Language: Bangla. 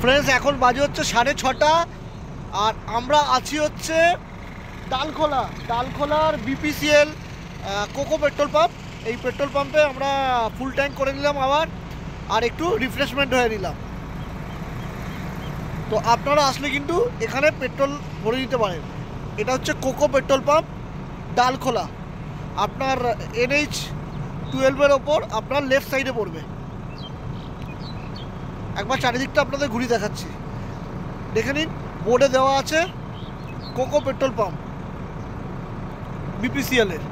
ফ্রেন্ডস, এখন বাজে হচ্ছে 6:30 আর আমরা আছি হচ্ছে ডালখোলার বিপিসিএল কোকো পেট্রোল পাম্প। এই পেট্রোল পাম্পে আমরা ফুল ট্যাঙ্ক করে নিলাম আবার, আর একটু রিফ্রেশমেন্ট হয়ে নিলাম। তো আপনারা আসলে কিন্তু এখানে পেট্রোল ভরে নিতে পারেন। এটা হচ্ছে কোকো পেট্রোল পাম্প ডালখোলা, আপনার NH-12 ওপর আপনার লেফট সাইডে পড়বে। একবার চারিদিকটা আপনাদের ঘুরিয়ে দেখাচ্ছি, দেখে নিন। বোর্ডে দেওয়া আছে কোকো পেট্রোল পাম্প বিপিসিএল এর।